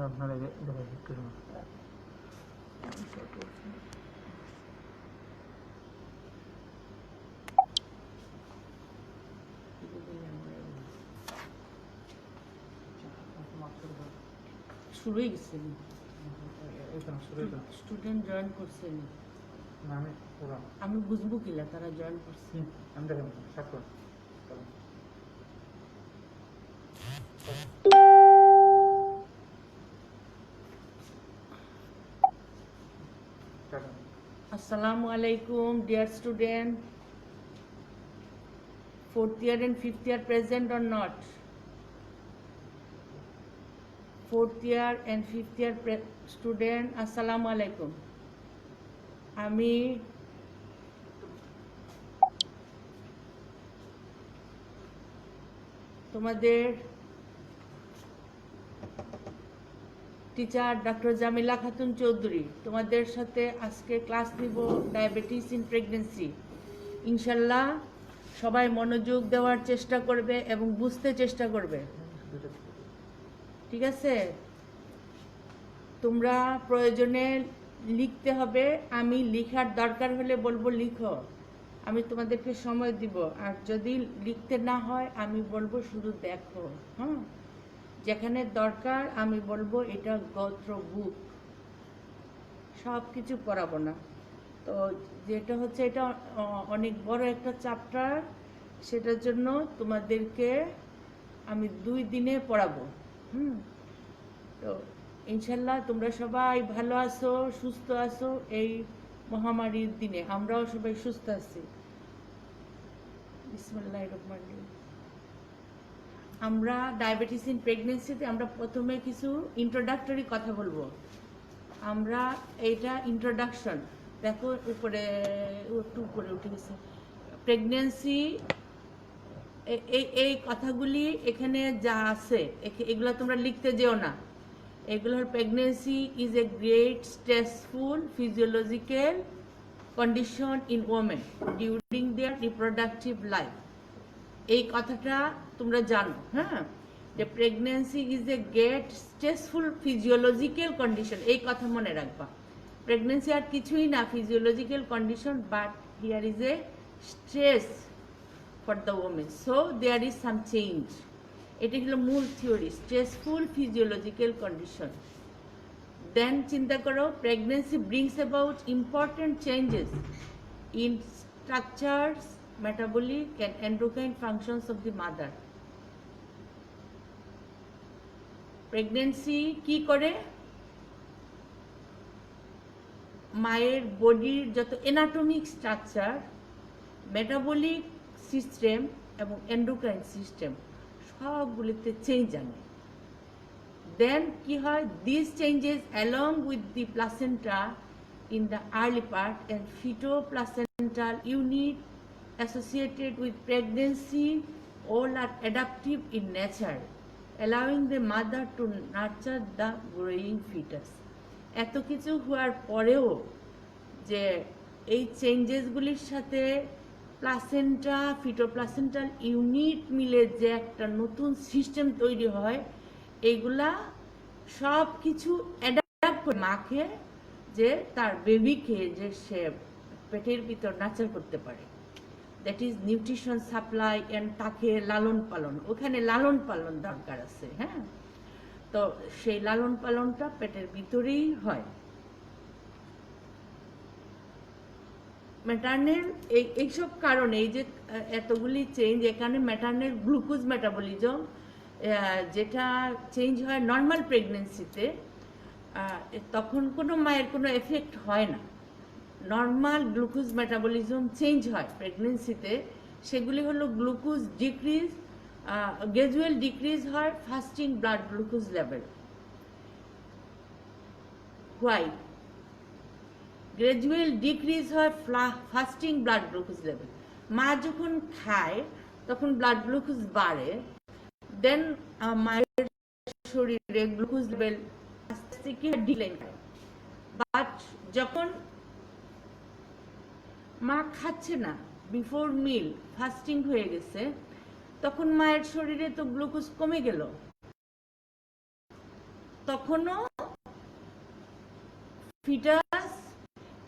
আপনারা দেখা একটু শুরু হয়ে গেছে স্টুডেন্ট জয়েন করছে আমি বুঝবো কিলা তারা জয়েন করছে আমি দেখেন সাক্ষর Assalamu alaikum, dear student. Fourth year and fifth year present or not? Fourth year and fifth year student, Assalamu alaikum. আমি তোমাদের টিচার ডক্টর জামিলা খাতুন চৌধুরী তোমাদের সাথে আজকে ক্লাস নিব ডায়াবেটিস ইন প্রেগন্যান্সি। ইনশাল্লাহ সবাই মনোযোগ দেওয়ার চেষ্টা করবে এবং বুঝতে চেষ্টা করবে, ঠিক আছে? তোমরা প্রয়োজনে লিখতে হবে, আমি লিখার দরকার হলে বলবো লিখো, আমি তোমাদেরকে সময় দিব। আর যদি লিখতে না হয় আমি বলবো শুধু দেখো, হ্যাঁ? যেখানে দরকার আমি বলবো এটা গোত্র বুক, সব কিছু পড়াবো না। তো যেটা হচ্ছে এটা অনেক বড় একটা চ্যাপ্টার, সেটার জন্য তোমাদেরকে আমি 2 দিনে পড়াবো। তো ইনশাল্লাহ তোমরা সবাই ভালো আছো, সুস্থ আছো। এই মহামারীর দিনে আমরাও সবাই সুস্থ আছি। বিসমিল্লাহির রহমানির রহিম। আমরা ডায়াবেটিস ইন প্রেগন্যান্সিতে আমরা প্রথমে কিছু ইন্ট্রোডাক্টরি কথা বলবো। আমরা এইটা ইন্ট্রোডাকশন, দেখো উপরে একটু উপরে উঠে গেছে প্রেগন্যান্সি, এই কথাগুলি এখানে যা আছে এগুলো তোমরা লিখতে যেও না। এগুলোর pregnancy is a great stressful physiological condition in women during their reproductive life. এই কথাটা তোমরা জানো, হ্যাঁ, যে pregnancy is a great stressful physiological condition, এই কথা মনে রাখবা। প্রেগন্যান্সি আর কিছুই না, physiological condition, but here is a stress for the women, so there is some change. এটি হলো মূল theory, stressful physiological condition. Then চিন্তা করো, pregnancy brings about important changes in structures, metabolic and endocrine functions of the mother. Pregnancy কি করে? মায়ের বডির যত এনাটমিক স্ট্রাকচার, মেটাবলিক সিস্টেম এবং এন্ডোক্রাইন সিস্টেম সবগুলিতে চেঞ্জ আনে। দেন কি হয়? This changes along with the placenta in the early part and fetoplacental unit associated with pregnancy all are adaptive in nature, allowing the mother to nurture the growing fetus. এত কিছু হওয়ার পরেও যে এই চেঞ্জেসগুলির সাথে প্লাসেন্টা, ফিটোপ্লাসেন্টাল ইউনিট মিলে যে একটা নতুন সিস্টেম তৈরি হয়, এইগুলা সব কিছু অ্যাডাপ্ট করে মাকে, যে তার বেবিকে যে সে পেটের ভিতর নাচার করতে পারে। That is nutrition supply and তাকে লালন পালন, ওখানে লালন পালন দরকার আছে, হ্যাঁ? তো সেই লালন পালনটা পেটের ভিতরেই হয়। ম্যাটার্নাল এইসব কারণে, এই যে এতগুলি চেঞ্জ, এখানে ম্যাটার্নাল গ্লুকোজ মেটাবলিজম যেটা চেঞ্জ হয় নর্মাল প্রেগনেন্সিতে, তখন কোনো মায়ের কোনো এফেক্ট হয় না। নর্মাল গ্লুকোজ মেটাবলিজম চেঞ্জ হয় প্রেগনেন্সিতে, সেগুলি হলো গ্লুকোজ ডিক্রিজ, গ্র্যাজুয়াল ডিক্রিজ হয় fasting blood glucose level. Why gradual decrease হয় ফাস্টিং ব্লাড গ্লুকোজ লেভেল? মা যখন খায় তখন ব্লাড গ্লুকোজ বাড়ে, দেন মায়ের শরীরে গ্লুকোজ লেভেল আস্তে আস্তে কি ডিক্লাইন হয়। বাট যখন মা খাচ্ছে না, বিফোর মিল ফাস্টিং হয়ে গেছে, তখন মায়ের শরীরে তো গ্লুকোজ কমে গেল, তখনও ফিটাস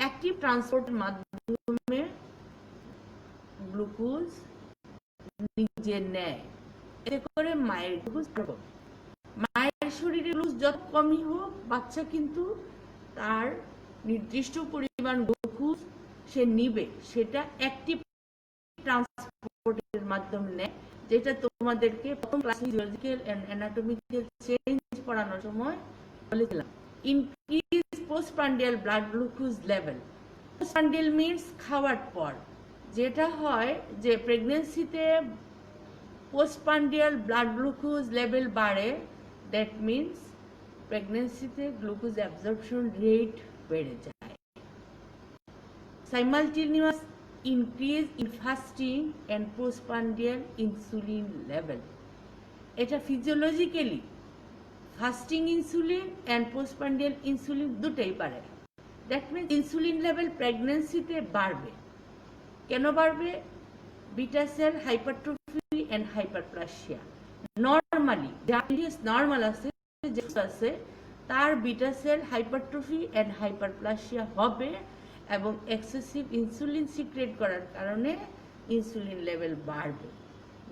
অ্যাক্টিভ ট্রান্সপোর্টের মাধ্যমে গ্লুকোজ নিজে নেয়, এতে করে মায়ের গ্লুকোজ মায়ের শরীরে গ্লুকোজ যত কমই হোক বাচ্চা কিন্তু তার নির্দিষ্ট পরিমাণ গ্লুকোজ সে নিবে, সেটা অ্যাক্টিভ ট্রান্সপোর্টের মাধ্যমে নেয়, যেটা তোমাদেরকে প্রথম class physiological and anatomical change পড়ানোর সময় বলেছিলাম। Increase postprandial blood glucose level. Postprandial means খাওয়ার পর, যেটা হয় যে প্রেগনেন্সিতে পোস্টপ্রান্ডিয়াল ব্লাড গ্লুকোজ লেভেল বাড়ে, দ্যাট মিন্স প্রেগনেন্সিতে গ্লুকোজ অ্যাবজর্পশন রেট বেড়ে যায়। Simultaneous increase in fasting and postprandial insulin level. এটা ফিজিওলজিক্যালি fasting insulin and postprandial insulin দুটোই বাড়ে। দ্যাট মিনস ইনসুলিন লেভেল প্রেগনেন্সিতে বাড়বে। কেন বাড়বে? Beta cell hypertrophy and hyperplasia. Normally normal আছে তার beta cell hypertrophy and hyperplasia হবে এবং এক্সেসিভ ইনসুলিন সিক্রেট করার কারণে ইনসুলিন লেভেল বাড়বে।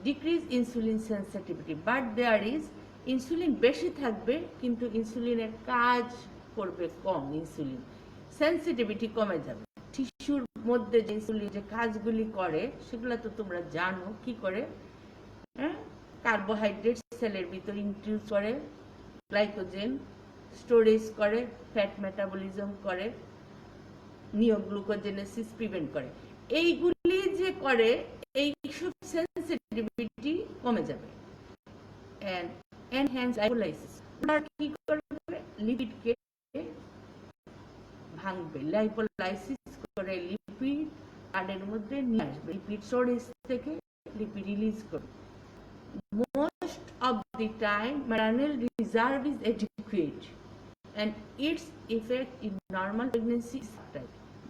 Decrease insulin sensitivity, but there is insulin বেশি থাকবে কিন্তু ইনসুলিনের কাজ করবে কম, ইনসুলিন সেন্সিটিভিটি কমে যাবে। টিস্যুর মধ্যে যে ইনসুলিন যে কাজগুলি করে সেগুলো তো তোমরা জানো কি করে। হ্যাঁ, কার্বোহাইড্রেট সেলের ভিতর ইনক্লুড করে, গ্লাইকোজেন স্টোরেজ করে, ফ্যাট মেটাবলিজম করে, নিওগ্লুকোজেনেসিস প্রিভেন্ট করে। এইগুলি যে করে এই সব সেন্সিটিভিটি কমে যাবে। এন্ড এনহ্যান্স লাইপোলাইসিস, ওরা কি করবে? লিপিডকে ভাঙবে, লাইপোলাইসিস করে লিপিড ব্লাডের মধ্যে নিয়ে আসবে, লিপিড স্টোরেজ থেকে লিপিড রিলিজ করবে। Most of the time maternal reserve is adequate and its effect in normal pregnancy is subtle.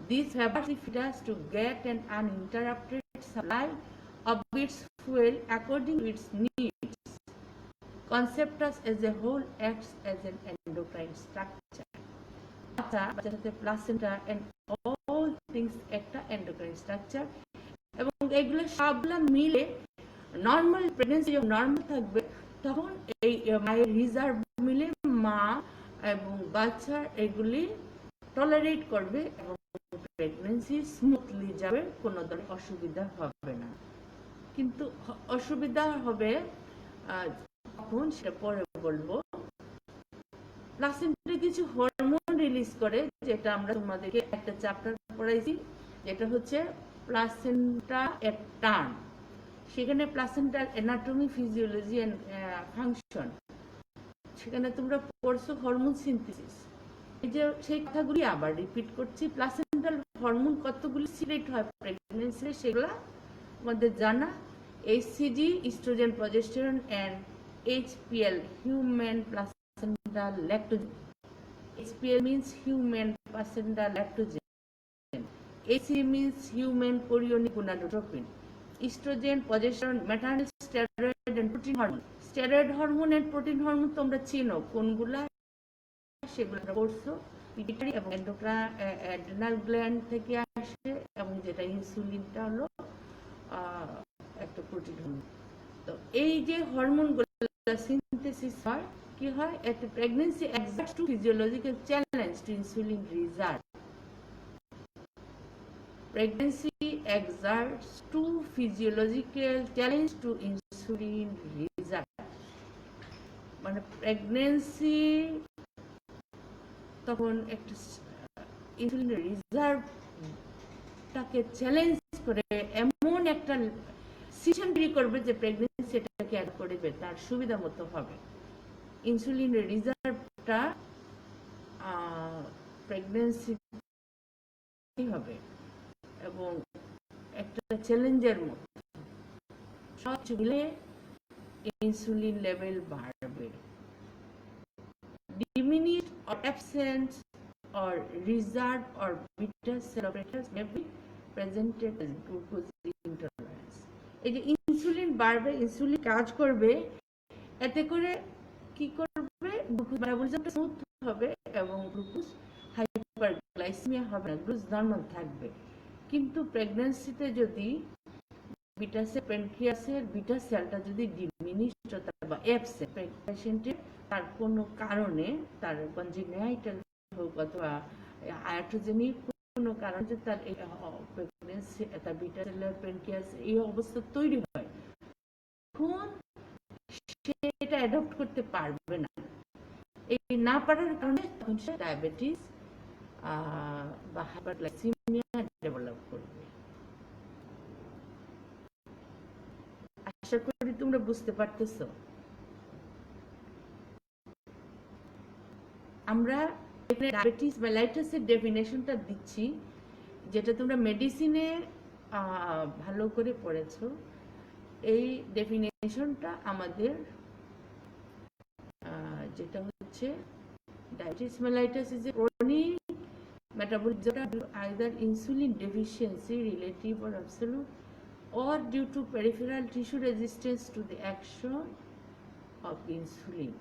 This favors the fetus to get an uninterrupted supply of its fuel according to its needs. Conceptus as a whole acts as an endocrine structure. বাচ্চাতে placenta and all things একটা endocrine structure, এবং এগুলো সবগুলো মিলে normal pregnancy যখন normal থাকবে তখন এই মায়ের রিজার্ভ মিলে মা এবং বাচ্চা এগুলি টলারেট করবে এবং প্রেগনেন্সি স্মুথলি যাবে, কোনো ধরনের অসুবিধা হবে না। কিন্তু অসুবিধা হবে তখন, সেটা পরে বলবো। প্লাসেন্টা কিছু হরমোন রিলিজ করে, যেটা আমরা তোমাদেরকে একটা চ্যাপ্টার পড়াইছি, যেটা হচ্ছে প্লাসেন্টা এট টার্ন। সেখানে প্লাসেন্টার অ্যানাটমি, ফিজিওলজি এন্ড ফাংশন, সেখানে তোমরা পড়ছো হরমোন সিনথেসিস। এই যে সেই কথাগুলি আবার রিপিট করছি। প্লাসেন্টাল হরমোন কতগুলি সিক্রেট হয় প্রেগন্যান্সিতে সেগুলো আমাদের জানা। HCG, estrogen, progesterone and HPL, human placental lactogen. HPL means human placental lactogen, HCG means human chorionic gonadotropin. Estrogen, progesterone, maternal steroid and protein hormone. Steroid hormone and protein hormone তোমরা চিনো কোনগুলা, সেগুলো পড়ছো। Pituitary এবং adrenal gland থেকে আসে, এবং যেটা ইনসুলিনটা হলো একটা প্রোটিন হরমোন। তো এই যে হরমোনগুলো সিনথেসিস হয়, কি হয়? একটা pregnancy exerts two physiological challenge to insulin reserve. Pregnancy exerts two physiological challenge to insulin reserve. মানে প্রেগনেন্সি তখন একটা ইনসুলিন রিজার্ভটাকে চ্যালেঞ্জ করে এমন একটা সিস্টেম তৈরি করবে যে প্রেগনেন্সি এটাকে অ্যাড করবে, তার সুবিধা মতো হবে। ইনসুলিন রিজার্ভটা প্রেগনেন্সি হবে এবং একটা চ্যালেঞ্জের মতো সব মিলে ইনসুলিন লেভেল বাড়বে। Diminished or absent or reserve or beta cell operators may be presented as glucose intolerance. এই যে ইনসুলিন বাড়বে, ইনসুলিন কাজ করবে, এতে করে কি করবে? গ্লুকোজ মেটাবলিজমটা স্মুথ হবে এবং গ্লুকোজ হাইপারগ্লাইসেমিয়া হবে না, গ্লুকোজ নর্মাল থাকবে। কিন্তু প্রেগন্যান্সিতে যদি বিটা সেল প্যানক্রিয়াসের বিটা সেলটা যদি ডিমিনিশড বা অ্যাবসেন্ট, পেশেন্টের তার কোনো কারণে তার কনজেনিটাল হোক অথবা আয়াট্রোজেনিক কোনো কারণে তার প্রেগন্যান্সি তার বিটা সেলের প্যানক্রিয়াস এই অবস্থা তৈরি হয়, তখন সে এটা অ্যাডপ্ট করতে পারবে না। এই না পারার কারণে তখন সে ডায়াবেটিস বা হাইপারগ্লাইসেমিয়া ডেভেলপ করবে। আশা করি তোমরা বুঝতে পারতেছো। আমরা এখানে ডায়াবেটিস মেলাইটাসের ডেফিনেশনটা দিচ্ছি, যেটা তোমরা মেডিসিনে ভালো করে পড়েছো। এই ডেফিনেশনটা আমাদের যেটা হচ্ছে diabetes mellitus is a chronic metabolic disorder either insulin deficiency relative or absolute or due to peripheral tissue resistance to the action of insulin.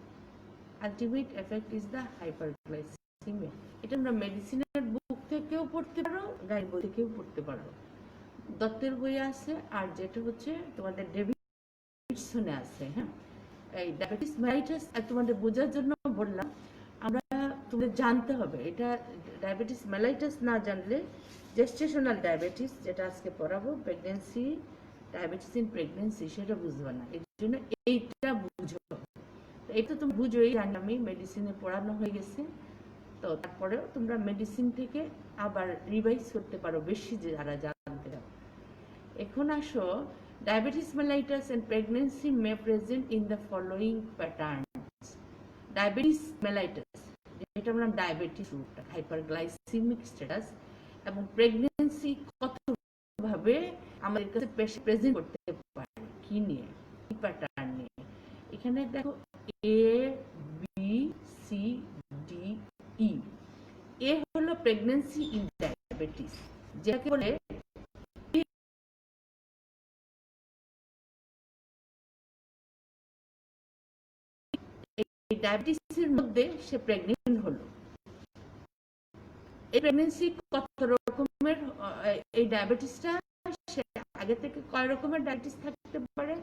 Ultimate effect is the hyperglycemia. এটা আমরা মেডিসিনের বুক থেকেও পড়তে পারো, গাইড বই থেকেও পড়তে পারো, দত্তের বই আছে, আর যেটা হচ্ছে তোমাদের ডেভিডসনে আছে। হ্যাঁ, এই ডায়াবেটিস মেলাইটাস তোমাদের বোঝার জন্য বললাম। আমরা তোমাদের জানতে হবে, এটা ডায়াবেটিস মেলাইটাস না জানলে জেস্টেশনাল ডায়াবেটিস যেটা আজকে পড়াবো, প্রেগনেন্সি ডায়াবেটিস ইন প্রেগনেন্সি, সেটা বুঝবে না। এর জন্য এইটা বুঝো। এই তো তুমি বুঝো, এই জানি আমি মেডিসিনে পড়ানো হয়ে গেছে, তো তারপরেও তোমরা মেডিসিন থেকে আবার রিভাইজ করতে পারো বেশি যারা জানতে চাও। এখন আসো, diabetes mellitus and pregnancy may present in the following patterns. Diabetes mellitus, যেটা আমরা ডায়াবেটিস রূপটা, হাইপারগ্লাইসেমিক স্ট্যাটাস এবং প্রেগন্যান্সি কতভাবে আমাদের কাছে প্রেজেন্ট করতে পারে, কি নিয়ে, কি প্যাটার্ন নিয়ে। এখানে দেখো A B C D E. এ হলো প্রেগন্যান্সি ইন ডায়াবেটিস, যাকে বলে ডায়াবেটিসের মধ্যে সে প্রেগনেন্ট হলো। এই প্রেগনেন্সি কত রকমের, এই ডায়াবেটিসটা সে আগে থেকে কয় রকমের ডায়াবেটিস থাকতে পারে।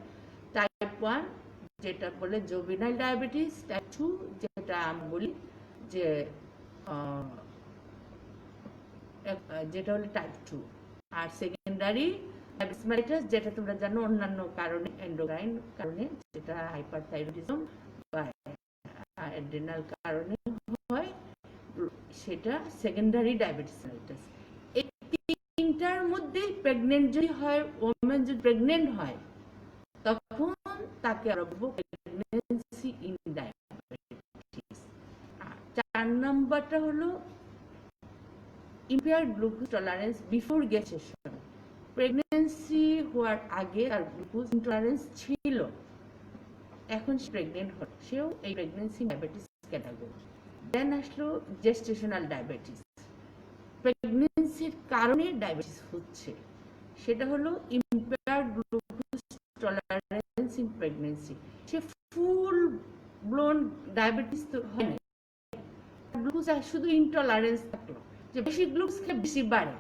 টাইপ 1 যেটা বলে জুভেনাইল ডায়াবেটিস, টাইপ 2 যেটা আমি বলি যে যেটা হলো টাইপ 2, আর সেকেন্ডারি ডায়াবেটিস মেলিটাস যেটা তোমরা জানো অন্যান্য কারণে, এন্ডোক্রাইন কারণে, যেটা হাইপারথাইরয়েডিজম বা অ্যাড্রেনাল কারণে হয়, সেটা সেকেন্ডারি ডায়াবেটিস মেলিটাস। এই তিনটার মধ্যে প্রেগনেন্ট যদি হয়, ওমেন যদি প্রেগনেন্ট হয়, তখন তাকে আমরা বলবো প্রেগন্যান্সি ইন ডায়াবেটিস। আর 4 নাম্বারটা হলো impaired glucose tolerance before gestation. Pregnancy হওয়ার আগে তার গ্লুকোজ ইনটলারেন্স ছিল, এখন সে প্রেগনেন্ট হল, সেও এই প্রেগন্যান্সি ডায়াবেটিস ক্যাটাগরি। দেন আসলো জেস্টেশনাল ডায়াবেটিস, প্রেগন্যান্সির কারণে ডায়াবেটিস হচ্ছে, সেটা হলো impaired glucose tolerance in pregnancy. Say full blown diabetes তো হয় না, গ্লুকোজ শুধু ইনটলারেন্স থাকলো, যে বেশি গ্লুকোজ খেলে বেশি বাড়ে,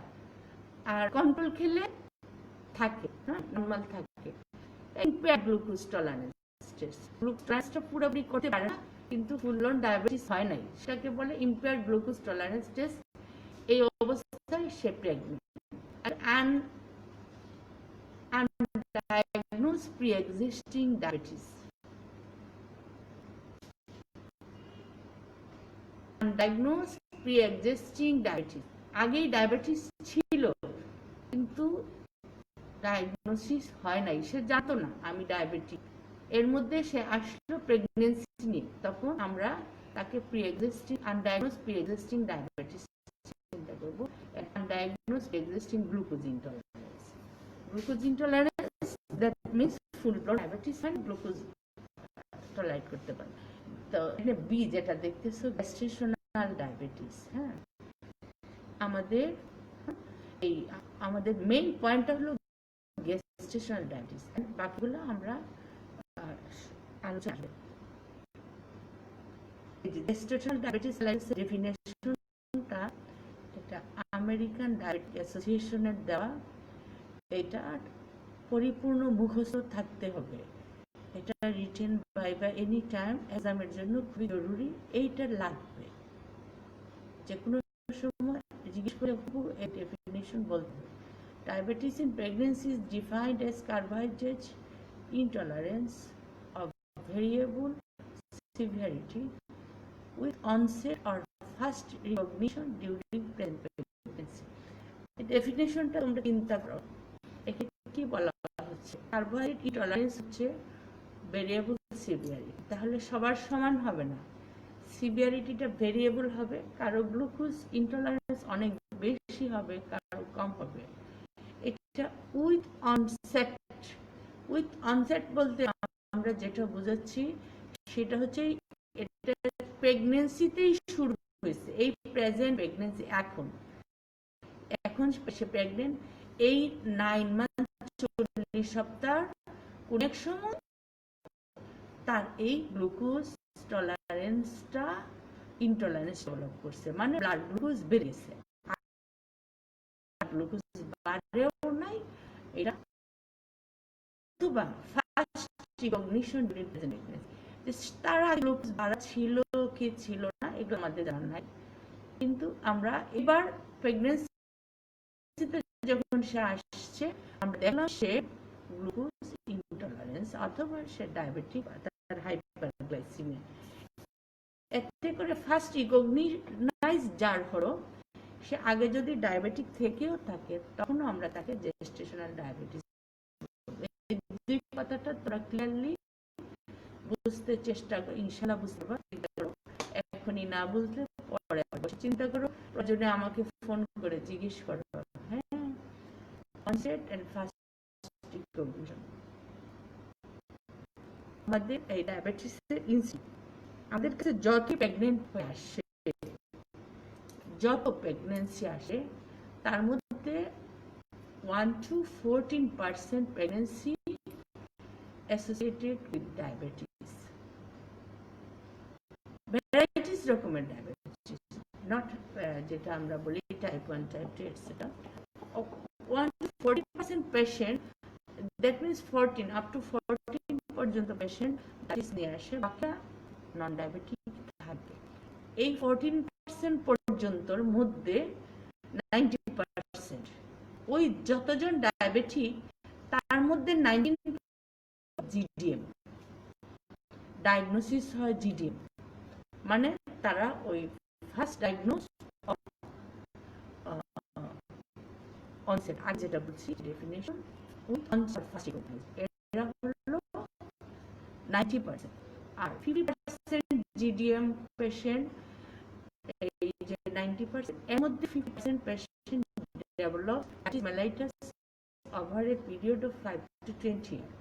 আর কন্ট্রোল খেলে থাকে, হ্যাঁ নর্মাল থাকে। Impaired glucose tolerance test, glucose টলারেন্সটা পুরোপুরি করতে পারে না, কিন্তু ফুল ব্লোন ডায়াবেটিস হয় নাই, সেটাকে বলে ইম্পেয়ার্ড গ্লুকোজ টলারেন্স টেস্ট। এই অবস্থায় সে প্রেগনেন্ট। আর আনডায়াগনোজড প্রি-এক্সিস্টিং ডায়াবেটিস, আনডায়াগনোজড প্রি-এক্সিস্টিং ডায়াবেটিস, আগেই ডায়াবেটিস ছিল কিন্তু ডায়াগনোসিস হয় নাই, সে জানতো না আমি ডায়াবেটিক, এর মধ্যে সে আসলো প্রেগনেন্সি নিয়ে, তখন আমরা তাকে প্রি-এক্সিস্টিং আনডায়াগনোজড প্রি-এক্সিস্টিং ডায়াবেটিস চিন্তা করবো। Undiagnosed pre-existing glucose intolerance, glucose intolerance that means full blown diabetes হয়, গ্লুকোজ টলারেট করতে পারে। তো এখানে বি যেটা দেখতেছো গেস্টেশনাল ডায়াবেটিস। হ্যাঁ, আমাদের এই আমাদের মেইন পয়েন্টটা হলো গেস্টেশনাল ডায়াবেটিস, বাকিগুলো আমরা আলোচনা। gestational diabetes ডেফিনেশনটা এটা আমেরিকান ডায়াবেটিক অ্যাসোসিয়েশনের দেওয়া। এটা পরিপূর্ণ মুখস্থ থাকতে হবে, এটা রিটেন বাই এনি টাইম এক্সামের জন্য খুবই জরুরি। এইটা লাগবে, যে কোনো সময় জিজ্ঞেস করে এই ডেফিনেশন বলতে হবে। Diabetes in pregnancy is defined as carbohydrate intolerance of variable severity with onset or first recognition during pregnancy. ডেফিনেশনটা তোমরা চিন্তা করো, একে কি বলা হচ্ছে? কার্বোহাইড্রেট ইনটলারেন্স হচ্ছে ভেরিয়েবল সিভিয়ারিটি। তাহলে সবার সমান হবে না, সিভিয়ারিটিটা ভেরিয়েবল হবে, কারো গ্লুকোজ ইনটলারেন্স অনেক বেশি হবে, কারো কম হবে। এটা উইথ অনসেট বলতে আমরা যেটা বোঝাচ্ছি সেটা হচ্ছে এটা প্রেগনেন্সিতেই শুরু হয়েছে, এই প্রেজেন্ট প্রেগনেন্সি, এখন সে প্রেগনেন্ট, এই 9 মাস 40 সপ্তাহ কোন এক সময় তার এই গ্লুকোজ টলারেন্সটা ইনটলারেন্স ডেভেলপ করছে, মানে ব্লাড গ্লুকোজ বেড়েছে, গ্লুকোজ বাড়েও নাই। এটা তারা গ্লুকোজ বাড়া ছিল কি ছিল না এগুলো আমাদের জানা নাই, কিন্তু আমরা এবার প্রেগনেন্সিতে যখন সে আসছে আমরা দেখলাম সে গ্লুকোজ ইনটলারেন্স অথবা সে ডায়াবেটিক, তার হাইপারগ্লাইসিমিয়া। এতে করে ফার্স্ট রিকগনাইজ যার হলো, সে আগে যদি ডায়াবেটিক থেকেও থাকে তখনও আমরা তাকে জেস্টেশনাল ডায়াবেটিস। এই কথাটা তোরা ক্লিয়ারলি বুঝতে চেষ্টা করো, ইনশাআল্লাহ বুঝতে পারো। এখনই না বুঝলে পরে চিন্তা করো, প্রয়োজনে আমাকে ফোন করে জিজ্ঞেস করো। হ্যাঁ, অনসেট এন্ড ফার্স্ট রিকগনিশন আমাদের এই ডায়াবেটিসের ইনসিডেন্ট। আমাদের কাছে যত প্রেগনেন্ট হয়ে আসে, যত প্রেগনেন্সি আসে, তার মধ্যে 1 to 14% pregnancy associated with diabetes, varieties রকমের ডায়াবেটিস, নট যেটা আমরা বলি type 1 type 2 etcetera. 1 to 40% patient, that means 14 up to 14 পর্যন্ত পেশেন্ট ডায়াবেটিস নিয়ে আসে, বাকি নন ডায়াবেটিক থাকে। এই 14% পর্যন্তর মধ্যে 90% ওই যতজন ডায়াবেটিক তার মধ্যে 19 জিডিএম ডায়াগনোসিস হয়। জিডিএম মানে তারা ওই ফার্স্ট ডায়াগনোস অনসেট, আর যেটা বলছি definition with onset first recognise, এরা হলো 90%। আর 50% জিডিএম পেশেন্ট, এই যে 90% এর মধ্যে 50% patient develop mellitus over a period of 5 to 20 years.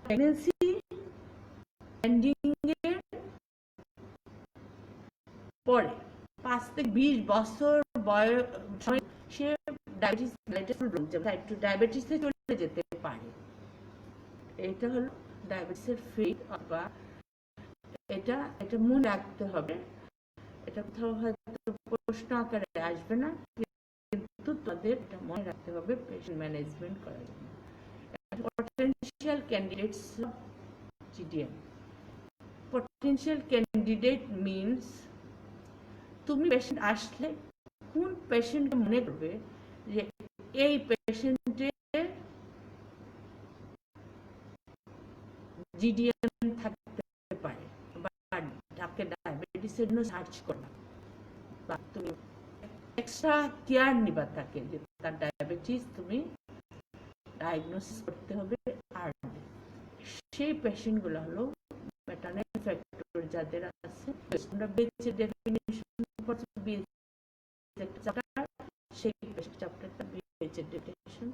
Pregnancy ending এর পরে 5 থেকে 20 বছর বয়স সে ডায়াবেটিস টাইপ 2 ডায়াবেটিসে চলে যেতে পারে। এটা হলো ডায়াবেটিসের ফেট, বা এটা মনে রাখতে হবে। এটা কোথাও হয়তো প্রশ্ন আকারে আসবে না, কিন্তু তাদের এটা মনে রাখতে হবে পেশেন্ট ম্যানেজমেন্ট করার জন্য। Potential candidates GDM. Potential candidate means তুমি পেশেন্ট আসলে কোন পেশেন্টকে মনে করবে যে এই পেশেন্টের জিডিএম থাকতে পারে, বা তাকে ডায়াবেটিসের জন্য সার্চ করবা, বা তুমি এক্সট্রা কেয়ার নিবা তাকে, যে তার ডায়াবেটিস তুমি ডায়াগনোসিস করতে হবে। আর সেই পেশেন্টগুলো হলো ম্যাটারনাল ফ্যাক্টর যাদের আছে, আমরা বেঁচে ডেফিনিশন করছি চ্যাপ্টার, সেই চ্যাপ্টারটা বেঁচে ডেফিনিশন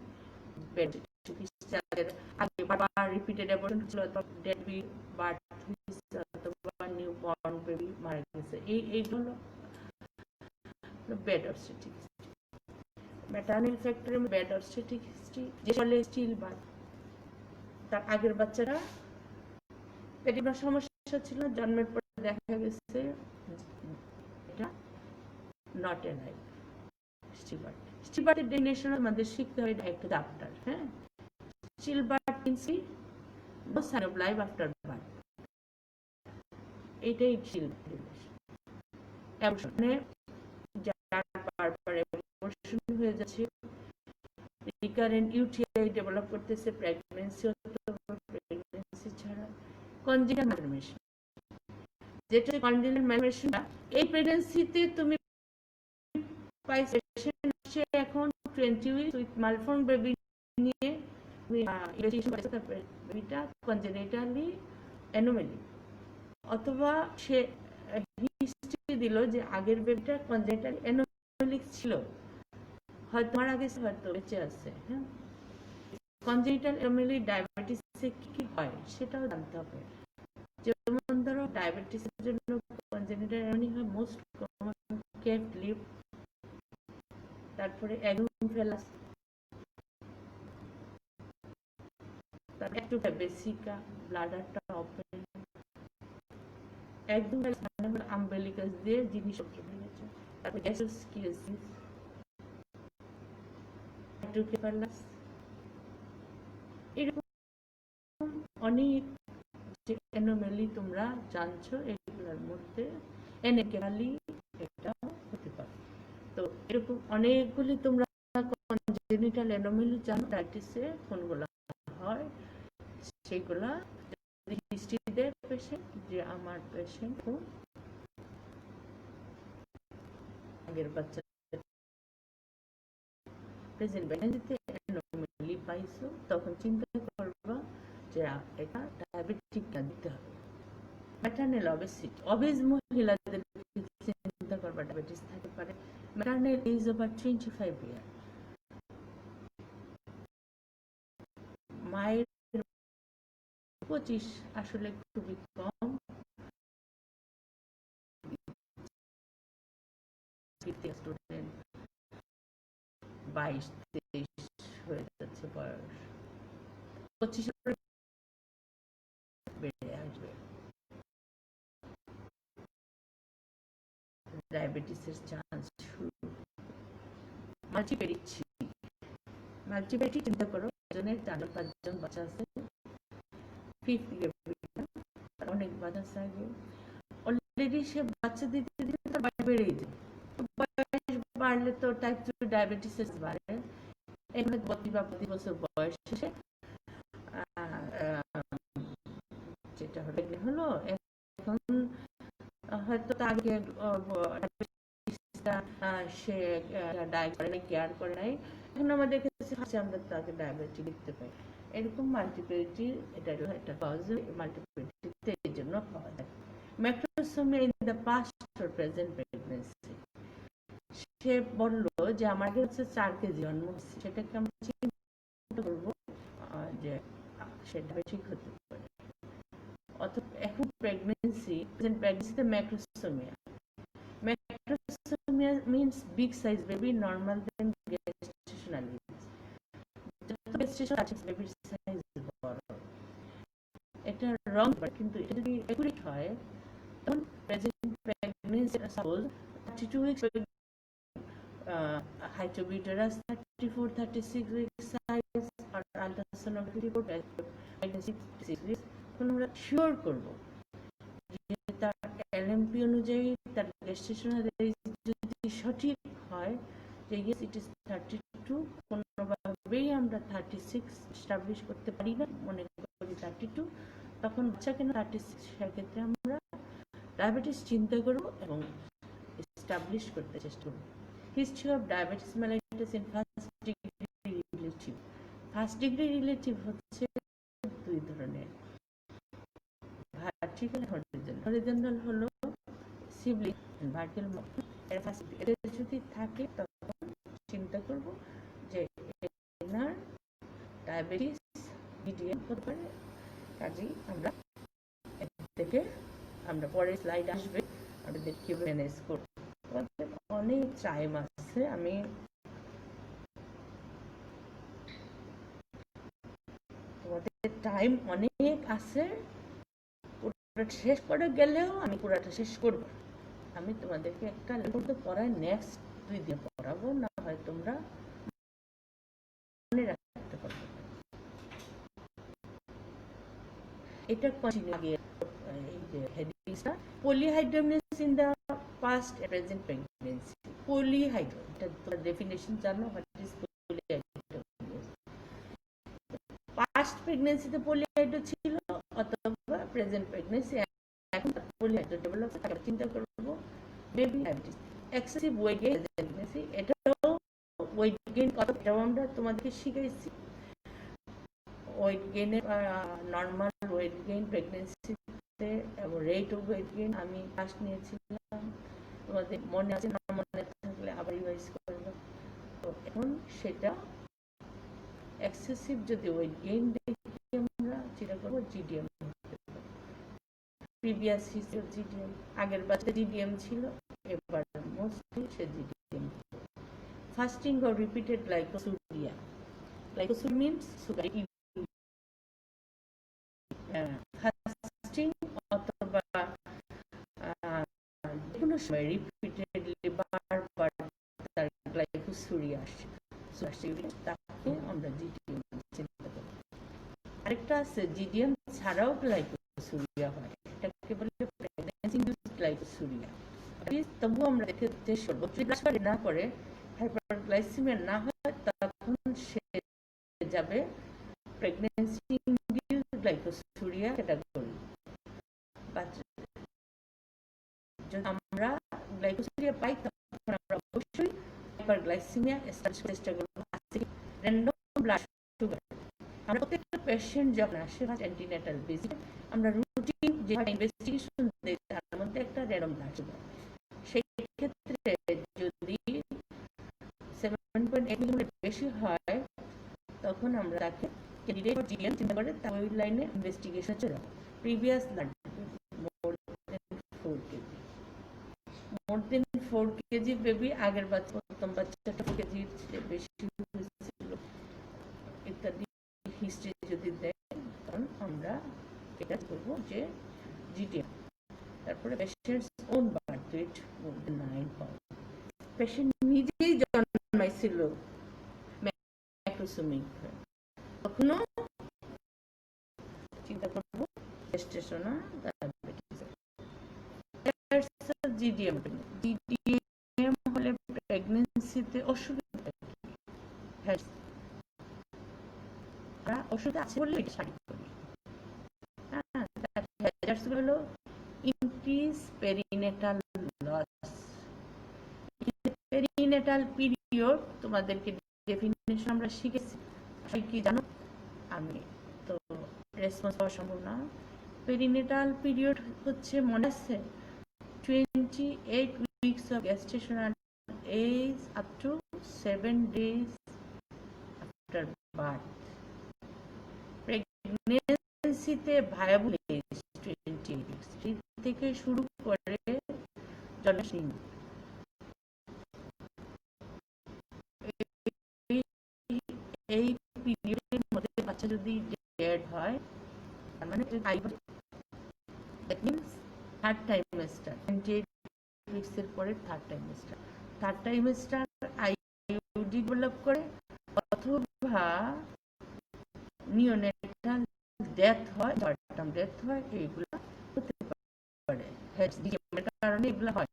যাদের আগে বারবার রিপিটেড অ্যাবর্শন ছিল, অথবা ডেড বার্থ হয়েছে, অথবা নিউ বর্ন বেবি মারা গেছে, এইগুলো ব্যাড অবস্টেটিক হিস্ট্রি। ম্যাটারনাল ফ্যাক্টরের ব্যাড অবস্টেটিক হিস্ট্রি, যে ফলে স্টিল বার্থ, তার আগের বাচ্চারা পেটের সমস্যা ছিল, জন্মের পর দেখা গেছে এটা নট এ লাইফ। স্টিলবার্থের ডেফিনেশন আমাদের শিখতে হয় একটা ডাক্তার, হ্যাঁ। Stillbirth means no sign of life after birth, এটাই মানে যার বারবার অ্যাবর্শন হয়ে যাচ্ছে, রিকারেন্ট ইউটিআই ডেভেলপ করতেছে, প্রেগন্যান্সি প্রেগন্যান্সি ছাড়া কনজেনিটাল ম্যালফরমেশন, যেটা কনজেনিটাল ম্যালফরমেশন এই প্রেগন্যান্সিতে তুমি পাইছে এখন 20 উইক উইথ মালফর্ম বেবি নিয়ে ইনভেস্টিগেশন করেছে, তারপরে বেবিটা কনজেনিটালি অ্যানোমালি, অথবা সে হিস্ট্রি দিল যে আগের বেবিটা কনজেনিটালি অ্যানোমালি ছিল, হয়তো মারা গেছে, হয়তো বেঁচে আছে, হ্যাঁ। কনজেনিটাল অ্যানোমালি ডায়াবেটিসে কি হয় সেটাও জানতে হবে। যেমন ধরো ডায়াবেটিসের জন্য কনজেনিটাল অ্যানোমালি হয় মোস্ট কমন কেফট লিভ, তারপরে অ্যাগ্রোফেলাস, তারপরে একটু বেসিকা, ব্লাডারটা ওপেন, একদম মানে হলো আম্বেলিকাস দিয়ে জিনিসপত্র বেরিয়েছে, তারপরে গ্যাস্ট্রোস্কিয়াসিস, অ্যাগ্রোফেলাস, এরকম অনেক যে অ্যানোমালি তোমরা জানছো, এগুলোর মধ্যে এনেকেফালি এটা হতে পারে। তো এরকম অনেকগুলি তোমরা কনজেনিটাল অ্যানোমালি জানো, ডায়াবেটিসে কোনগুলো হয় সেগুলা যদি হিস্ট্রি দেয় পেশেন্ট যে আমার পেশেন্ট খুব আগের বাচ্চা প্রেজেন্ট প্রেগন্যান্সিতে অ্যানোমালি পাইছো, তখন চিন্তা করবা যে এটা ডায়াবেটিক না দিতে হবে। ম্যাটারনাল অবেসিটি, অবেজ মহিলাদের চিন্তা করবা ডায়াবেটিস থাকতে পারে। ম্যাটারনাল এজ ওভার 25 ইয়ার, মায়ের 25 আসলে খুবই কম, 22-23 হয়ে যাচ্ছে বয়স, 25 বেড়ে আসবে ডায়াবেটিসের চান্স শুরু। মাল্টিপ্যারিক চিন্তা করো, একজনের 4-5 বাচ্চা আছে, অনেক বাচ্চা আছে, আগে অলরেডি সে বাচ্চা দিতে দিতে তার বয়স বেড়েই যায়, বয়স বাড়লে তো টাইপ 2 ডায়াবেটিস বাড়ে। এখানে 32 বছর বয়স শেষে যেটা হলো এখন হয়তো আগে সে কেয়ার করে নাই, এখন আমাদের কাছে আমরা তাকে ডায়াবেটিস দেখতে পাই। এরকম মাল্টিপ্যারিটি এটা একটা কজ, মাল্টিপ্যারিটিতে এই জন্য পাওয়া যায়। Macrosomia in the past or present pregnancy, সে বলল যে আমার আগে হচ্ছে 4 কেজি জন্ম হচ্ছে, সেটাকে আমরা চিন্তা করবো যে সেটা ঠিক হতে পারে। অথবা এখন প্রেগন্যান্সিতে ম্যাক্রোসোমিয়া means big size baby normal than gestational age, যত gestation আছে বেবির সাইজ বড়, এটা রং, কিন্তু এটা যদি একুরেট হয় তখন present pregnancy suppose 32 weeks, height of uterus 34-36 weeks size, আর আল্ট্রাসাউন্ড 54-66 weeks, তখন আমরা শিওর করব যে তার এলএমপি অনুযায়ী তার গেস্টেশনাল এজ যদি সঠিক হয় যে ইয়েস ইট ইজ 32, কোনোভাবেই আমরা 36 এস্টাবলিশ করতে পারি না, মনে করি 32, তখন বাচ্চা কেন 36, সেক্ষেত্রে আমরা ডায়াবেটিস চিন্তা করব এবং এস্টাবলিশ করতে চেষ্টা করব। History of diabetes mellitus in first degree relative. First degree relative হচ্ছে 2 ধরনের, ভার্টিক্যাল হরিজন্টাল। হরিজন্টাল হলো সিবলিং, ভার্টিক্যাল এদের যদি থাকে তখন চিন্তা করব যে এনার ডায়াবেটিস মিডিয়াম হতে পারে, কাজেই আমরা থেকে আমরা পরের স্লাইড আসবে আমাদের কিভাবে ম্যানেজ করব। অনেক টাইম আছে, আমি তোমাদের টাইম অনেক আছে, পুরোটা শেষ করে গেলেও আমি পুরোটা শেষ করব। আমি তোমাদেরকে একটা লেখতে পড়াই, নেক্সট 2 দিন পড়াবো, না হয় তোমরা মনে রাখতে পারবে। এটা কন্টিনিউ এই যে হেডিংসটা, polyhydramnios in the past present pregnancy. Polyhydro, এটা তোমরা ডেফিনেশন জানো, হোয়াট ইজ পলিহাইড্রোমিয়াস। পাস্ট প্রেগন্যান্সিতে পলিহাইড্রো ছিল অথবা প্রেজেন্ট প্রেগন্যান্সি এখন পলিহাইড্রো ডেভেলপ, তাকে চিন্তা করব baby diabetes, excessive weight gain pregnancy. এটাও ওয়েট গেইন কথা, এটাও আমরা তোমাদেরকে শিখাইছি। ওয়েট গেইনের নর্মাল ওয়েট গেইন প্রেগন্যান্সিতে এবং রেট অফ ওয়েট গেইন আমি ফার্স্ট নিয়েছিলাম, তোমাদের মনে আছে না? মনে থাকলে আবার রিভাইজ করবো। তো এখন সেটা এক্সেসিভ যদি ওয়েট গেইন দেখি আমরা যেটা করবো জিডিএম, প্রিভিয়াস হিস্ট্রি জিডিএম, আগের বাচ্চা জিডিএম ছিল, এবার mostly say GDM. Fasting or repeated glycosuria. Glycosuria means sugar. Fasting অথবা যে কোনো সময় রিপিটেডলি বারবার তার গ্লাইকোসুরিয়া আসছে, তাকে আমরা জিডিএম চিন্তা করি। আরেকটা আছে জিডিএম ছাড়াও গ্লাইকোসুরিয়া হয়, এটাকে বলে প্রেগন্যান্সি ইনডিউসড গ্লাইকোসুরিয়া। তবু আমরা দেখে চেষ্টা করবো যদি ব্লাড না করে, হাইপারগ্লাইসেমিয়া না হয়, তখন সে যাবে প্রেগন্যান্সি ইনডিউসড গ্লাইকোসুরিয়া ক্যাটাগরি। যদি আমরা গ্লাইকোসুরিয়া পাই, তখন আমরা অবশ্যই হাইপারগ্লাইসেমিয়া এস্টাবলিশ চেষ্টা করব। র্যান্ডম ব্লাড সুগার, আমরা প্রত্যেকটা পেশেন্ট যখন আসে অ্যান্টিনেটাল ভিজিট, আমরা রুটিন যে ইনভেস্টিগেশন দেই তার মধ্যে একটা র্যান্ডম ব্লাড সুগার। সেই ক্ষেত্রে যদি 7.8 মিলিমিটার বেশি হয়, তখন আমরা তাকে ক্যান্ডিডেট জিডিএম চিন্তা করে তার ওই লাইনে ইনভেস্টিগেশন চলে যাবে। প্রিভিয়াস ব্লাড মোর দেন 4 কেজি বেবি, আগের বাচ্চা প্রথম বাচ্চাটা 4 কেজির বেশি হয়েছিল ইত্যাদি হিস্ট্রি যদি দেয়, তখন আমরা এটা করবো যে জিডিএম। তারপরে patients own birth weight more than 9 pound, patient নিজেই জন্মাইছিল ম্যাক্রোসোমিক, তখনও চিন্তা করবো গেস্টেশনাল ডায়াবেটিস। জিডিএম, জিডিএম হলে প্রেগন্যান্সিতে অসুবিধা ওষুধ আছে বলে শাড়ি করি। হলো increase perinatal loss. Perinatal period তোমাদেরকে ডেফিনিশন আমরা শিখেছি, কি জানো? আমি তো রেসপন্স পাওয়া সম্ভব না। পেরিনেটাল পিরিয়ড হচ্ছে, মনে আছে, 28 weeks of gestational age up to 7 days after birth. প্রেগন্যান্সিতে ভায়াবল এজ 28 weeks থেকে শুরু করে জন্ম। এই পিরিয়ডের মধ্যে বাচ্চা যদি ডেড হয়, তার মানে দ্যাট মিন্স থার্ড টাইমেস্টার, 28 weeks এর পরে থার্ড টাইমেস্টার আইইউডি ডেভেলপ করে, অথবা নিওনেটাল ডেথ হয়, টার্ম ডেথ হয়, এইগুলো হতে পারে কারণে এগুলো হয়।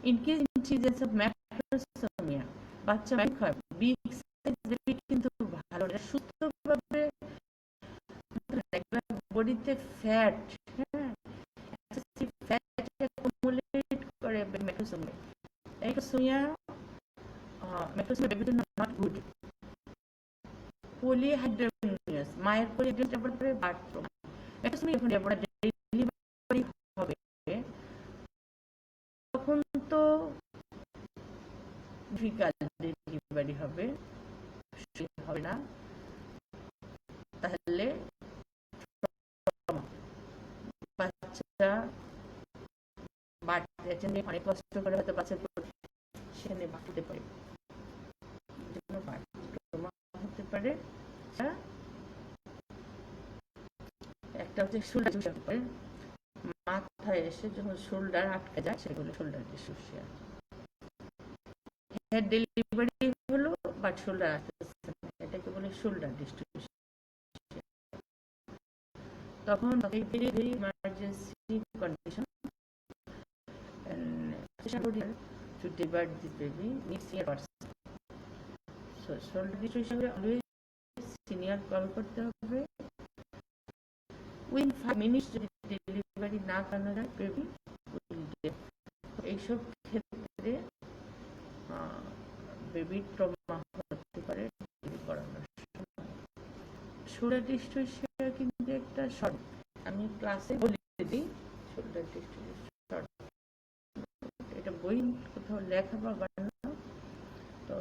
ইন কেস ইনসিডেন্স অফ ম্যাক্রোসোমিয়া, বাচ্চা ম্যাক হয়, বিগ সাইজ বেবি কিন্তু ভালো না, সুস্থভাবে বডিতে ফ্যাট, এক্সেসিভ ফ্যাট অ্যাকুমুলেট করে ম্যাক্রোসোমিয়া। ম্যাক্রোসোমিয়া বেবির জন্য নট গুড। পলিহাইড্রোমিয়াস, মায়ের পলিহাইড্রোমিয়াস ডেভেলপ করে বাথরুম। ম্যাক্রোসোমিয়া যখন ডেলিভারি হবে, তখন তো ডিফিকাল্ট ডেলিভারি হবে না, তাহলে বাচ্চা বাড়তে অনেক কষ্ট করে হয়তো বাচ্চার সেখানে বাড়তে পারে, হতে পারে। একটা হচ্ছে মাথায় এসে যখন শোল্ডার আটকে যায় সেগুলো শোল্ডার ডিসটোসিয়া। হেড ডেলিভারি হলো বাট শোল্ডার আসতেছে না, এটাকে বলে শোল্ডার ডিসটোসিয়া। তখন emergency condition to deliver this baby needs senior person. So shoulder ডিসটোসিয়া হলে অলওয়েজ সিনিয়র কল করতে হবে। উইদিন 5 মিনিটস যদি ডেলিভারি না করানো যায় বেবি উইল ডেথ। এইসব ক্ষেত্রে বেবির ট্রমা হতে পারে করানোর সময়। শোল্ডার ডিসটোসিয়া কিন্তু একটা শর্ট, আমি ক্লাসে বলে দিই শোল্ডার ডিসটোসিয়া শর্ট, এটা বই কোথাও লেখা বা বানানো, তো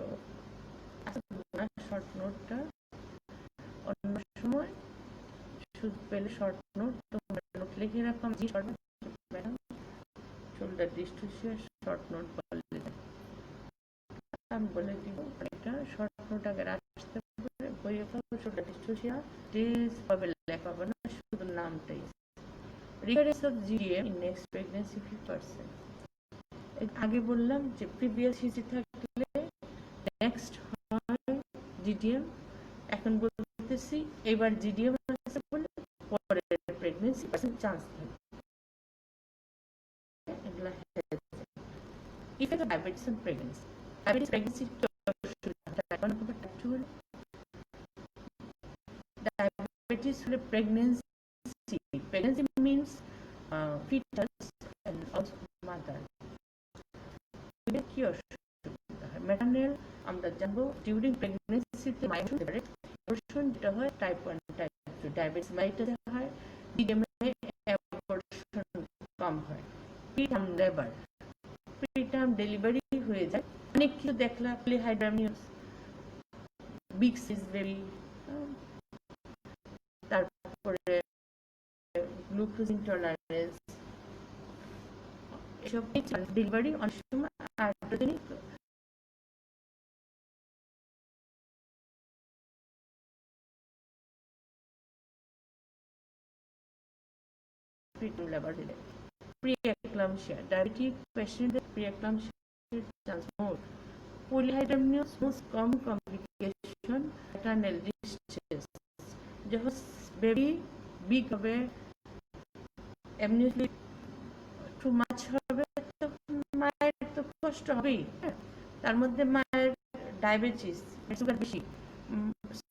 শর্ট নোটটা অন্য সময় শুধু পেলে শর্ট নোট তোমরা নোট লিখে রাখো। শোল্ডার ডিসটোসিয়া শর্ট নোট বলে আমি বলে দিব, এটা শর্ট নোট আগে আসতে পারে বইয়ে পাবো। শোল্ডার ডিসটোসিয়া ডিস পাবে লেখা হবে না, শুধু নামটাই। Recurrence of GDM in next pregnancy 50%। আগে বললাম যে প্রিভিয়াস হিস্ট্রি থাকলে নেক্সট হয় জিডিএম, এখন বলতেছি এবার জিডিএম আছে বলে পরে প্রেগন্যান্সি চান্স থাকে। এগুলা effect of diabetes on pregnancy. Diabetes প্রেগন্যান্সির কি অসুবিধা? টাইপ 1 অথবা টাইপ 2 হলে ডায়াবেটিস হলে pregnancy means fetus and also mother কি অসুবিধা হয়? ম্যাটারনাল আমরা জানবো ডিউরিং প্রেগন্যান্সিতে মাইগ্রেশন যেটা হয় টাইপ 1 টাইপ 2। ডায়াবেটিস মাইটাতে হয়, ডিএম এ অ্যাবর্শন কম হয়। প্রিটার্ম ডেলিভারি হয়ে যায়, অনেক কিছু দেখলা, পলিহাইড্রামিয়াস, বিগ সাইজ বেবি, তারপরে গ্লুকোজ ইনটলারেন্স, এসব ডেলিভারি অনেক সময় আয়োজনিক pre-eclampsia. Diabetic patients pre-eclampsia chance more. Polyhydramnios most common complication maternal distress. যখন বেবি বিগ হবে, এমনি টু মাছ হবে, তখন মায়ের তো কষ্ট হবেই। তার মধ্যে মায়ের ডায়াবেটিস,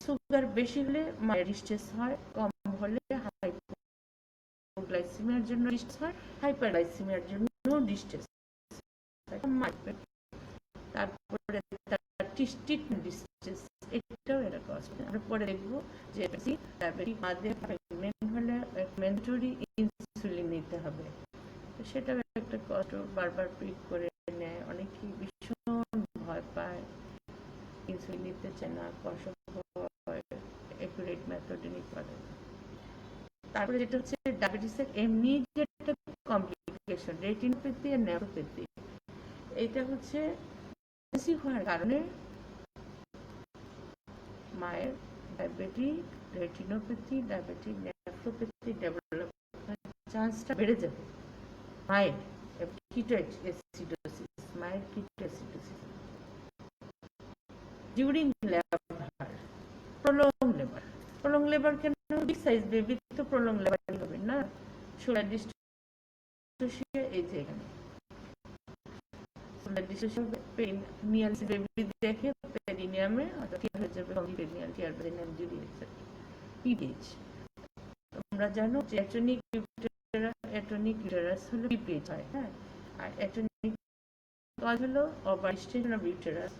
সুগার বেশি হলে মায়ের ডিস্ট্রেস হয়, কম হলে হাইপোগ্লাইসেমিয়ার জন্য ডিস্ট্রেস হয়, হাইপারগ্লাইসেমিয়ার জন্য ডিস্ট্রেস। তারপরে ট্রিটমেন্ট ডিস্ট্রেস, এটাও একটা কজ। আমরা পরে দেখবো যে ডায়াবেটিক মাদের প্রেগনেন্ট হলে ম্যান্ডেটরি ইনসুলিন নিতে হবে, সেটাও একটা কষ্ট। বারবার পিক করে নেয়, অনেকেই ভীষণ ভয় পায়, ইনসুলিন নিতে চায় না, কষ্ট হয়, একুরেট মেথডে নিতে পারে। তারপরে যেটা হচ্ছে ডায়াবেটিসের এমনি যেটা কমপ্লিকেশন, রেটিনোপ্যাথি আর নেফ্রোপ্যাথি। এটা হচ্ছে বেশি হওয়ার কারণে মায়ের diabetic retinopathy, diabetic nephropathy develop চান্সটা বেড়ে যাবে। মায়ের কিটোএসিডোসিস, মায়ের ketoacidosis during labour, prolong labour কেন? বিগ সাইজ বেবি তো প্রলং লেবার হবে না। শোল্ডার ডিসটোসিয়া এই যে এখানে শোল্ডার ডিসটোসিয়া পেরিনিয়াল বেবি দেখে পেরিনিয়ামে অথবা হয়ে যাবে পেরিনিয়াল টিয়ার পেরিনিয়াল জুড়িয়ে পিডিএইচ। তোমরা জানো যে অ্যাটনিক ইউটেরাস হলো পিপিএইচ হয়, হ্যাঁ, আর অ্যাটনিক কজ হলো ওভার ডিস্টেনশন অফ ইউটেরাস,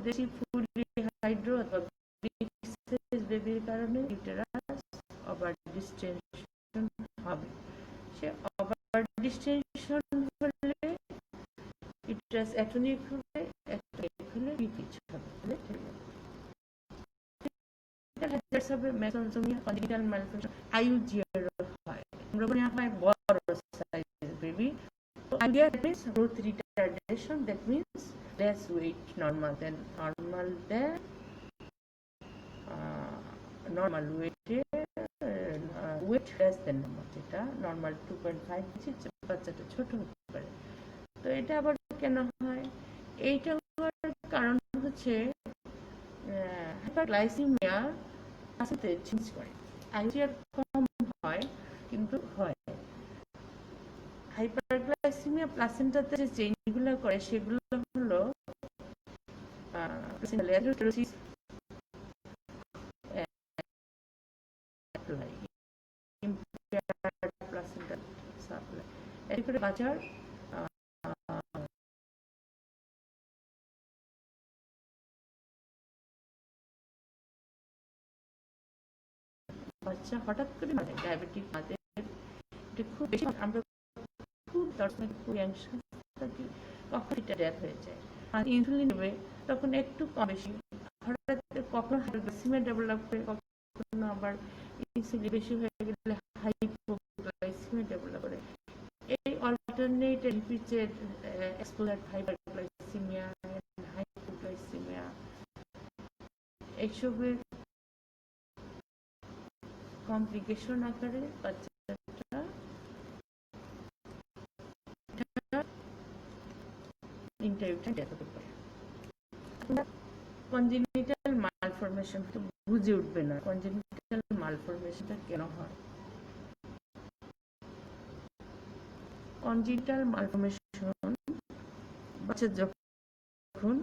বেশি ফুলি হাইড্রো অথবা বিগ সাইজ বেবির কারণে ইউটেরাস ওভার ডিস্টেনশন হবে। সে ওভার ডিস্টেনশন হলে ইউটেরাস অ্যাটনিক হবে, অ্যাটনিক হলে পিপিএইচ হবে। That's a mesothelioma, congenital malfunction, IUGR হয়। আমরা বলি হয় বড় size baby. IUGR means growth retardation, that means less weight normal than normal weight weight less than normal, যেটা নর্মাল 2.5 কেজি, বাচ্চাটা ছোট হতে পারে। তো এটা আবার কেন হয়? এইটা হওয়ার কারণ হচ্ছে হাইপারগ্লাইসিমিয়া সাথে চেঞ্জ করে। আইজিআর কম হয়, কিন্তু হয়। হাইপারগ্লাইসিমিয়া প্লাসেন্টাতে যে চেঞ্জগুলো করে সেগুলো হলো বাচ্চার বাচ্চা হঠাৎ করে মানে ডায়াবেটিক মাদের এটা খুব বেশি, আমরা খুব দর্শক খুব অ্যাংশাস থাকি, কখন এটা ডেথ হয়ে যায়। আর ইনসুলিন নেবে তখন একটু কম বেশি, হঠাৎ কখনো হাইপোগ্লাইসিমিয়া ডেভেলপ করে, কখনো আবার ইনসুলিন বেশি হয়ে গেলে হাইপোগ্লাইসিমিয়া ডেভেলপ করে। এই alternate repeated exposure hyperglycaemia, hypoglycaemia, এইসবের কমপ্লিকেশন আকারে বাচ্চাটা ইন্টারভিউটা ডেথ হতে পারে। কনজেনিটাল মালফরমেশন তো বুঝে উঠবে না, কনজেনিটাল মালফরমেশনটা কেন হয়। কনজেনিটাল মালফরমেশন বাচ্চা যখন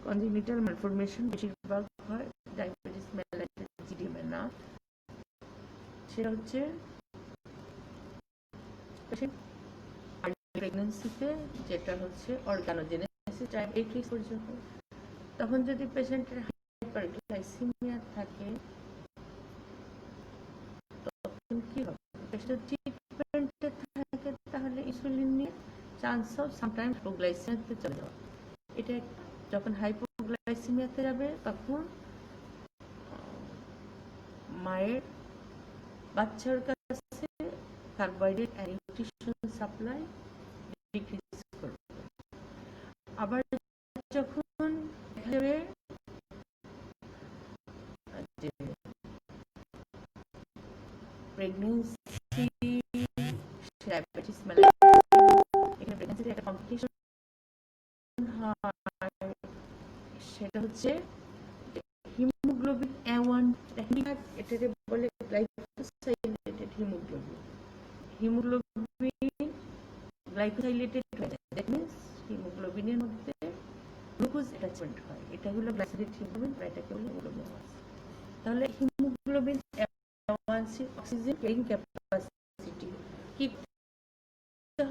কনজেনিটাল মালফরমেশন বেশিরভাগ হয় ডায়াবেটিস মেলাইটাস জিডিএমে না, সেটা হচ্ছে প্রেগন্যান্সিতে, যেটা হচ্ছে অর্গানোজেনেসিস টাইপ 8 উইক পর্যন্ত। তখন যদি পেশেন্টের হাইপারগ্লাইসিমিয়া থাকে তখন কি হবে? পেশেন্ট ট্রিটমেন্টে থাকে তাহলে ইনসুলিন নিয়ে চান্স অফ সামটাইম হাইপোগ্লাইসিমিয়াতে চলে যাওয়া। এটা যখন হাইপোগ্লাইসিমিয়াতে যাবে তখন মায়ের বাচ্চার কাছে carbohydrate and nutrition supply decrease করবে। আবার যখন দেখা যাবে যে প্রেগন্যান্সি ডায়াবেটিস মেলাইটাস, এখানে প্রেগন্যান্সিতে একটা কমপ্লিকেশন হয়, সেটা হচ্ছে হিমোগ্লোবিন A1, এটাকে বলে গ্লাইকোসাইলেটেড হিমোগ্লোবিন। হিমোগ্লোবিন গ্লাইকোসাইলেটেড হয়ে যায়, দ্যাট মিন্স হিমোগ্লোবিনের মধ্যে গ্লুকোজ অ্যাটাচমেন্ট হয়, এটা হলো গ্লাইকোসাইলেটেড হিমোগ্লোবিন, এটাকে বলে হিমোগ্লোবিন। তাহলে haemoglobin A1C oxygen carrying capacity কি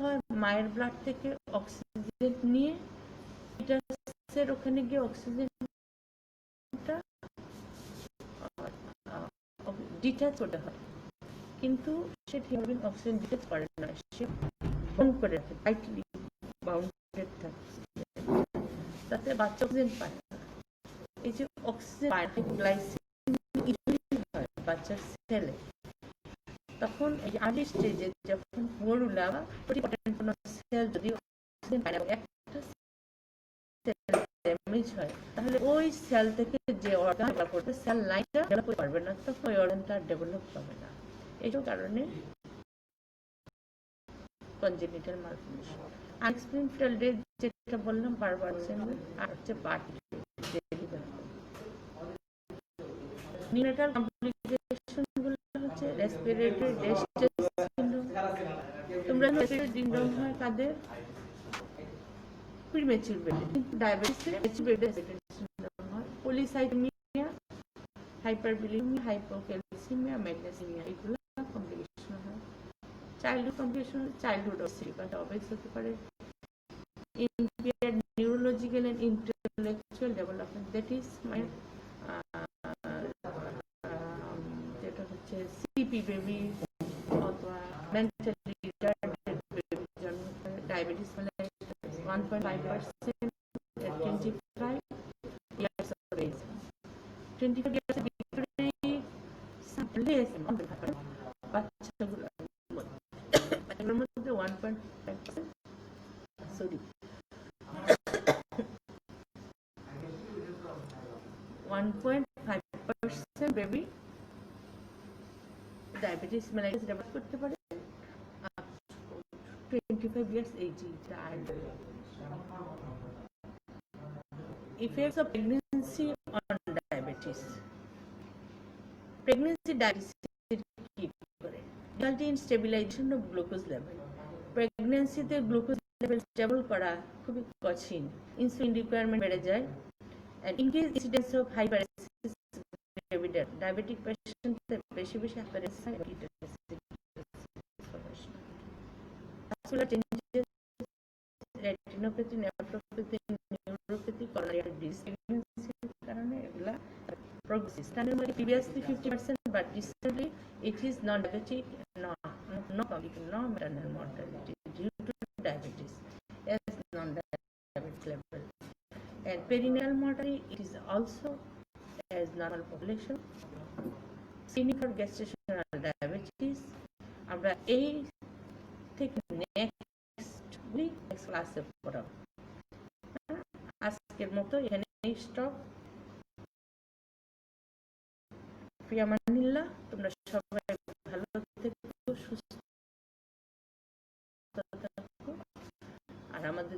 হয়, মায়ের ব্লাড থেকে অক্সিজেন নিয়ে ফিটাসের ওখানে গিয়ে অক্সিজেনটা ডিটাচ করতে হয়, কিন্তু সে হিমোগ্লোবিন অক্সিজেন ডিটাচ করে না, সে বন্ধ করে রাখে, টাইটলি বাউন্ডেড থাকে, তাতে বাচ্চা অক্সিজেন পায় না। এই যে অক্সিজেন পায় না, গ্লাইসিন হয় বাচ্চার সেলে, তখন এই আর্লি স্টেজে যখন ভোরুলা পরিপটেন্ট কোনো সেল যদি অক্সিজেন পায় না, একটা সেল ড্যামেজ হয়, তাহলে ওই সেল থেকে যে অর্গান ডেভেলপ করবে সেল লাইনটা ডেভেলপ করতে পারবে না, তখন ওই অর্গানটা ডেভেলপ হবে না। এইসব কারণে কনজেনিটাল মালফরমেশন। আনএক্সপ্লেইনড ফিটাল ডেথ যেটা বললাম বারবার, আর হচ্ছে বার্থ ডেলিভারি। নিউনেটাল কমপ্লিকেশনগুলো হচ্ছে রেসপিরেটরি ডিস্ট্রেস সিনড্রোম। তোমরা রেসপিরেটরি সিনড্রোম হয় কাদের? Premature baby. ডায়াবেটিসে প্রিমেচুর বেবি সিনড্রোম হয়। পলিসাইথেমিয়া, হাইপারবিলিমিয়া, হাইপোক্যালসিমিয়া, ম্যাগনেসিমিয়া, এগুলো কমপ্লিকেশন হয়। চাইল্ডহুড কমপ্লিকেশন, চাইল্ডহুড অবভিয়াস হতে পারে। impaired neurological and intellectual development, that is my যেটা হচ্ছে সিপি বেবি অথবা মেন্টালি রিটার্ডেড বেবি জন্ম করে। Diabetes mellitus 1.5% at 25 years of age, 25 years of age less বাচ্চাগুলোর মধ্যে 1.5%, sorry 1.5% baby diabetes mellitus develop করতে পারে 25 years age. Effects of pregnancy on diabetes. Pregnancy diabetes result in stabilization of glucose level. Pregnancy the glucose level stable করা খুবই কঠিন। Insulin requirement বেড়ে যায় and increased incidence of hyperemesis gravidae. Diabetic patient বেশি বেশি hyperemesis vascular changes, retinopathy, nephropathy, neuropathy, coronary disease, কারণে এগুলা progresses. Standard previously 50%, but recently it is non-diabetic, no maternal mortality due to diabetes as non-diabetic level. And perineal mortality it is also as normal population. Screening for gestational diabetes. আমরা এই থেকে next ক্লাসে পড়াবো। আজকের মতো এখানেই stop. ফিয়ামানিল্লাহ, তোমরা সবাই ভালো থেকো, সুস্থ থাকো, আর আমাদের